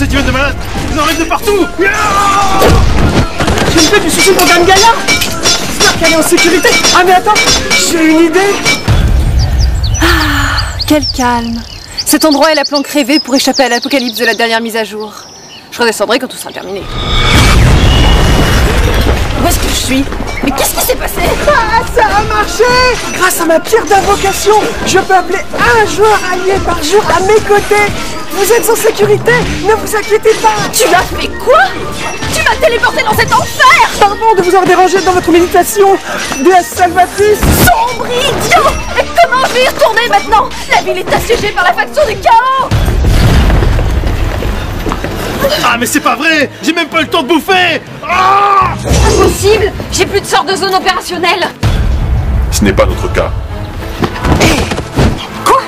cette humaine de malade. Ils en arrivent de partout. Je me fais du souci pour Dame Gaïa. J'espère qu'elle est en sécurité. Ah mais attends, j'ai une idée. Ah, quel calme. Cet endroit est la planque rêvée pour échapper à l'apocalypse de la dernière mise à jour. Je redescendrai quand tout sera terminé. Où est-ce que je suis? Mais qu'est-ce qui s'est passé? Ah, ça a marché! Grâce à ma pierre d'invocation, je peux appeler un joueur allié par jour à mes côtés. Vous êtes en sécurité, ne vous inquiétez pas. Tu l'as fait quoi? Tu m'as téléporté dans cet enfer! Pardon de vous avoir dérangé dans votre méditation, déesse salvatrice. Sombre idiot! Et comment je vais y retourner maintenant? La ville est assiégée par la faction du chaos! Ah mais c'est pas vrai. J'ai même pas eu le temps de bouffer. Ah, Impossible! J'ai plus de sort de zone opérationnelle! Ce n'est pas notre cas. Quoi?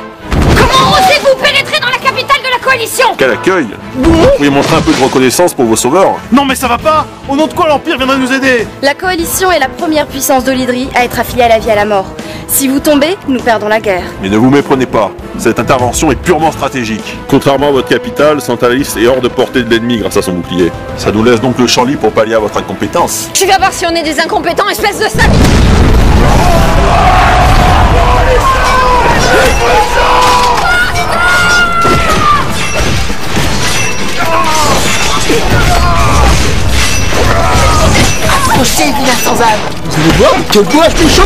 Comment osez-vous pénétrer dans la capitale de la coalition? Quel accueil! Vous pouvez montrer un peu de reconnaissance pour vos sauveurs? non mais ça va pas. Au nom de quoi l'Empire viendra nous aider? La coalition est la première puissance d'Olydri à être affiliée à la vie à la mort. Si vous tombez, nous perdons la guerre. Mais ne vous méprenez pas, cette intervention est purement stratégique. Contrairement à votre capitale, Santalis est hors de portée de l'ennemi grâce à son bouclier. Ça nous laisse donc le champ libre pour pallier à votre incompétence. Tu vas voir si on est des incompétents, espèce de sac! Approchez, vilain sans âme. Vous allez voir quel courage tout chaud.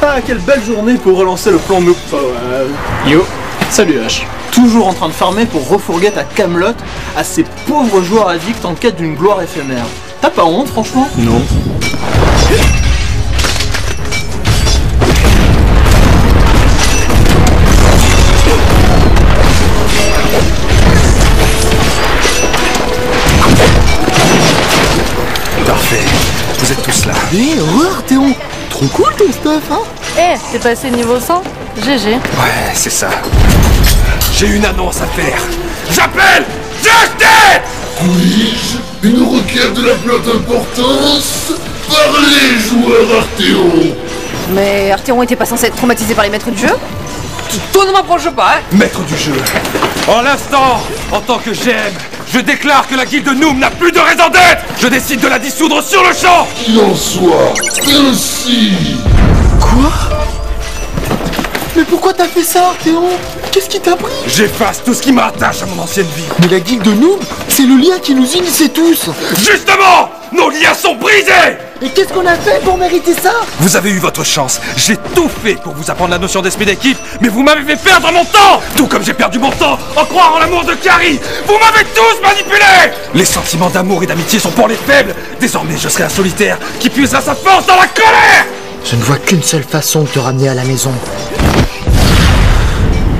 Ah quelle belle journée pour relancer le plan Noob. Yo, salut H. Toujours en train de farmer pour refourguer ta Camelot à ces pauvres joueurs addicts en quête d'une gloire éphémère. T'as pas honte franchement? Non. Parfait, vous êtes tous là. Hé, Arthéon, trop cool ton stuff, hein? Eh, t'es passé niveau 100? GG. Ouais, c'est ça. J'ai une annonce à faire. J'appelle Justin! Puis-je une requête de la plus haute importance? Parlez, joueur Arthéon! Mais Arthéon était pas censé être traumatisé par les maîtres du jeu? Toi ne m'approche pas, hein? Maître du jeu. En l'instant, en tant que GM, je déclare que la guilde Noob n'a plus de raison d'être. Je décide de la dissoudre sur le champ. Qu'il en soit ainsi! Quoi? Mais pourquoi t'as fait ça, Arthéon? Qu'est-ce qui t'a pris? J'efface tout ce qui m'attache à mon ancienne vie. Mais la guilde de Noob, c'est le lien qui nous unissait tous. Justement, nos liens sont brisés. Et qu'est-ce qu'on a fait pour mériter ça? Vous avez eu votre chance. J'ai tout fait pour vous apprendre la notion d'esprit d'équipe, mais vous m'avez fait perdre mon temps. Tout comme j'ai perdu mon temps en croyant en l'amour de Carrie. Vous m'avez tous manipulé. Les sentiments d'amour et d'amitié sont pour les faibles. Désormais, je serai un solitaire qui puisera sa force dans la colère. Je ne vois qu'une seule façon de te ramener à la maison.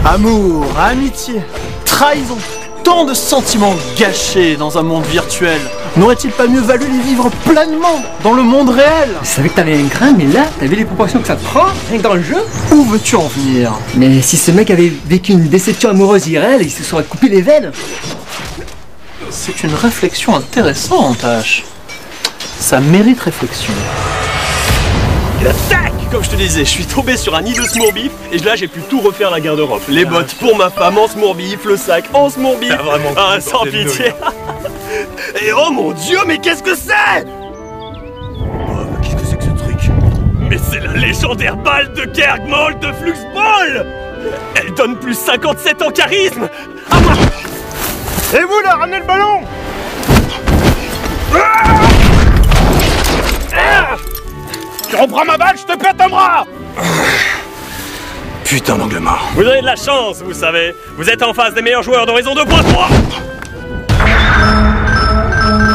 Amour, amitié, trahison, tant de sentiments gâchés dans un monde virtuel. N'aurait-il pas mieux valu les vivre pleinement dans le monde réel? Je savais que t'avais un crin, mais là, t'as vu les proportions que ça te prend, rien que dans le jeu? Où veux-tu en venir? Mais si ce mec avait vécu une déception amoureuse IRL, il se serait coupé les veines. C'est une réflexion intéressante, H. Ça mérite réflexion. Et là, tac! Comme je te disais, je suis tombé sur un nid de smoorbif et là j'ai pu tout refaire la garde-robe. Les bottes pour ma femme en smoorbif, le sac en smoorbif. T'as vraiment Ah, sans pitié. Et oh mon dieu, mais qu'est-ce que c'est? Oh, qu'est-ce que c'est que ce truc? Mais c'est la légendaire balle de Kergmold de Fluxball. Elle donne plus 57 en charisme. À moi. Et vous là, ramenez le ballon. Tu reprends ma balle, je te pète un bras. Putain d'angle mort. Vous avez de la chance, vous savez. Vous êtes en face des meilleurs joueurs d'Horizon 2.3.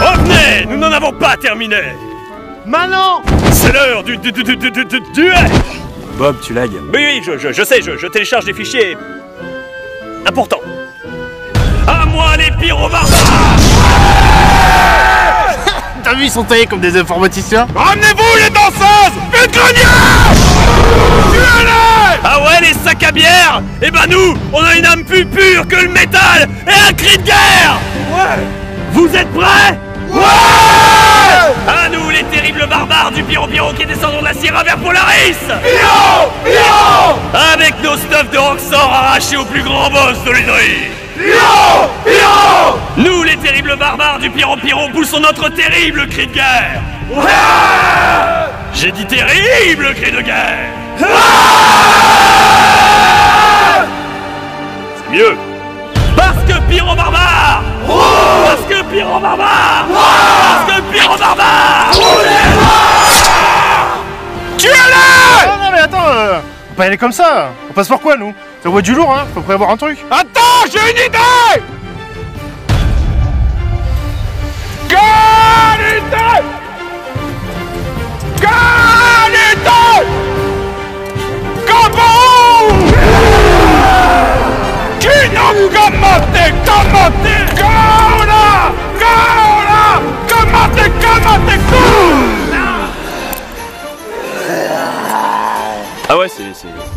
Revenez, nous n'en avons pas terminé. Maintenant, c'est l'heure du duel. Bob, tu lagues. Oui, je sais, je télécharge des fichiers importants. À moi les pyrobarbares. T'as vu, ils sont taillés comme des informaticiens. Ramenez-vous les danseuses. Vite grenier. Tuez-les. Ah ouais, les sacs à bière. Eh ben nous, on a une âme plus pure que le métal et un cri de guerre. Ouais. Vous êtes prêts? À nous, les terribles barbares du Pyro qui descendons de la Sierra vers Polaris. Avec nos stuffs de Roxor arrachés au plus grand boss de l'Hydrie. Nous, les terribles barbares du Pyro, poussons notre terrible cri de guerre. J'ai dit terrible cri de guerre. C'est mieux. Parce que Pyro barbare. Parce que Pyro barbare. Parce que Pyro barbare. Tuez-le! Non mais attends, faut pas y aller comme ça. On passe pour quoi nous? Ça voit du lourd, hein. Faut prévoir un truc. Attends, j'ai une idée! Qualité! Kabou! Kino kamate! Kaora! Kamate! Ah ouais,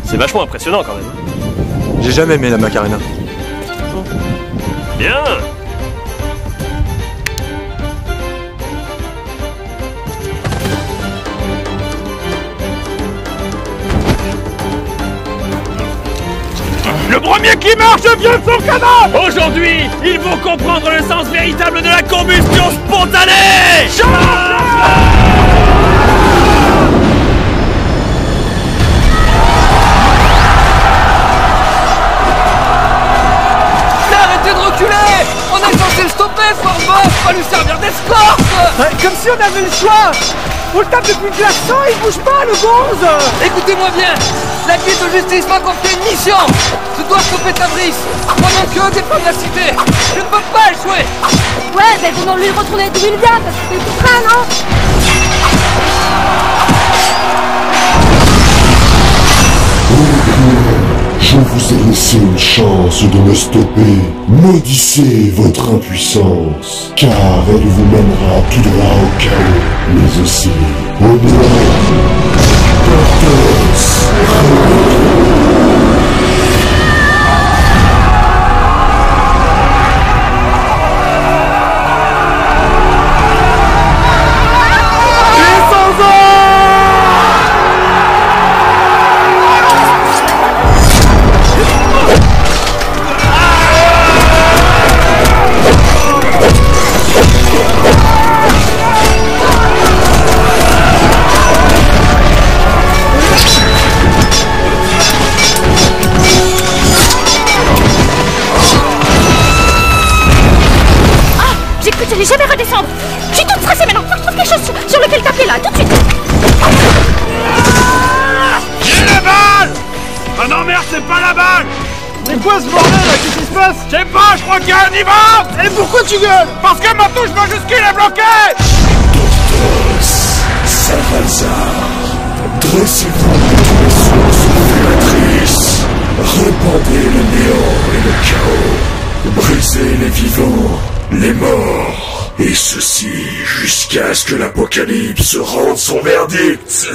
c'est vachement impressionnant quand même. J'ai jamais aimé la Macarena. Bien. Le premier qui meurt, je viole son cadavre! Aujourd'hui, il faut comprendre le sens véritable de la combustion spontanée. Arrêtez de reculer! On est censé le stopper, fort boss, pas lui servir d'escorte! Comme si on avait le choix! On le tape depuis de l'instant, il bouge pas, le gonze! Écoutez-moi bien! La guilde de justice m'a confié une mission! Je dois stopper Tabrice! Pendant que défendre la cité! Je ne peux pas échouer! Ouais, mais demande-lui de retourner d'où il vient, parce que c'est tout près, non? Je vous ai laissé une chance de me stopper. Maudissez votre impuissance, car elle vous mènera tout droit au chaos, mais aussi au néant. J'allais jamais redescendre. Je suis toute stressée maintenant. Faut que je trouve quelque chose sur lequel taper là, tout de suite. J'ai la balle! Ah non merde, c'est pas la balle! C'est quoi ce bordel là? Qu'est-ce qui se passe? Je sais pas, je crois qu'il y a un divorce! Et pourquoi tu gueules? Parce que ma touche majuscule est bloquée! Salazar, dressez-vous contre les sources fédératrices. Répandez le néant et le chaos. Brisez les vivants, les morts. Et ceci jusqu'à ce que l'Apocalypse rende son verdict.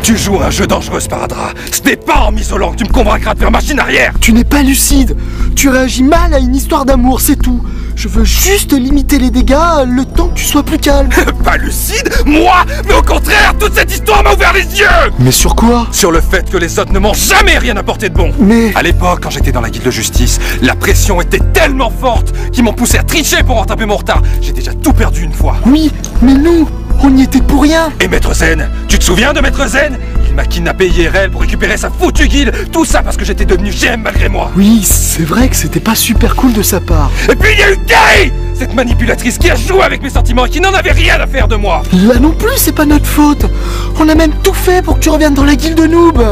Tu joues un jeu dangereux, Sparadra. Ce n'est pas en m'isolant que tu me convaincras de faire machine arrière. Tu n'es pas lucide. Tu réagis mal à une histoire d'amour, c'est tout. Je veux juste limiter les dégâts le temps que tu sois plus calme. Pas lucide? Moi? Mais au contraire, toute cette histoire m'a ouvert les yeux! Mais sur quoi? Sur le fait que les autres ne m'ont jamais rien apporté de bon. Mais... À l'époque, quand j'étais dans la guilde de justice, la pression était tellement forte qu'ils m'ont poussé à tricher pour rattraper mon retard. J'ai déjà tout perdu une fois. Oui, mais nous, on y était pour rien. Et Maître Zen? Tu te souviens de Maître Zen? Il m'a kidnappé IRL pour récupérer sa foutue guilde. Tout ça parce que j'étais devenu GM malgré moi. Oui, c'est vrai que c'était pas super cool de sa part. Et puis il y a eu Gary, cette manipulatrice qui a joué avec mes sentiments et qui n'en avait rien à faire de moi. Là non plus, c'est pas notre faute. On a même tout fait pour que tu reviennes dans la guilde de noob.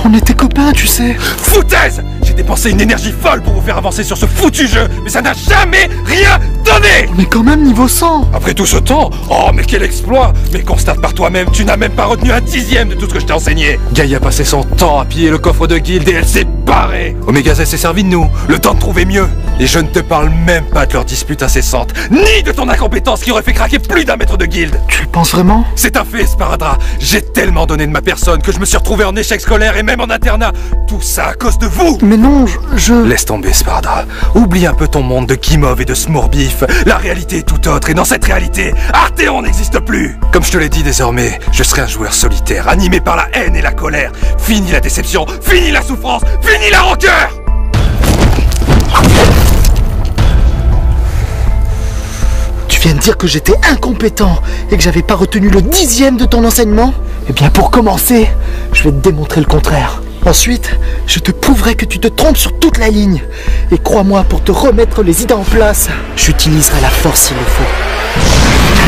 On était copains, tu sais. Foutaise! J'ai dépensé une énergie folle pour vous faire avancer sur ce foutu jeu, mais ça n'a jamais rien donné! On est quand même niveau 100. Après tout ce temps, oh mais quel exploit! Mais constate par toi-même, tu n'as même pas retenu un dixième de tout ce que je t'ai enseigné. Gaïa a passé son temps à piller le coffre de guilde et elle s'est barrée. Omega Z s'est servi de nous, le temps de trouver mieux. Et je ne te parle même pas de leur dispute incessante, ni de ton incompétence qui aurait fait craquer plus d'un maître de guilde. Tu le penses vraiment? C'est un fait, Sparadra. J'ai tellement donné de ma personne que je me suis retrouvé en échec scolaire et même en internat. Tout ça à cause de vous. Mais non, je... Laisse tomber, Spardra. Oublie un peu ton monde de Guimauve et de Smorbif. La réalité est tout autre, et dans cette réalité, Arthéon n'existe plus. Comme je te l'ai dit désormais, je serai un joueur solitaire, animé par la haine et la colère. Fini la déception, fini la souffrance, fini la rancœur. Tu viens de dire que j'étais incompétent et que j'avais pas retenu le 10e de ton enseignement? Eh bien pour commencer, je vais te démontrer le contraire. Ensuite, je te prouverai que tu te trompes sur toute la ligne. Et crois-moi, pour te remettre les idées en place, j'utiliserai la force s'il le faut.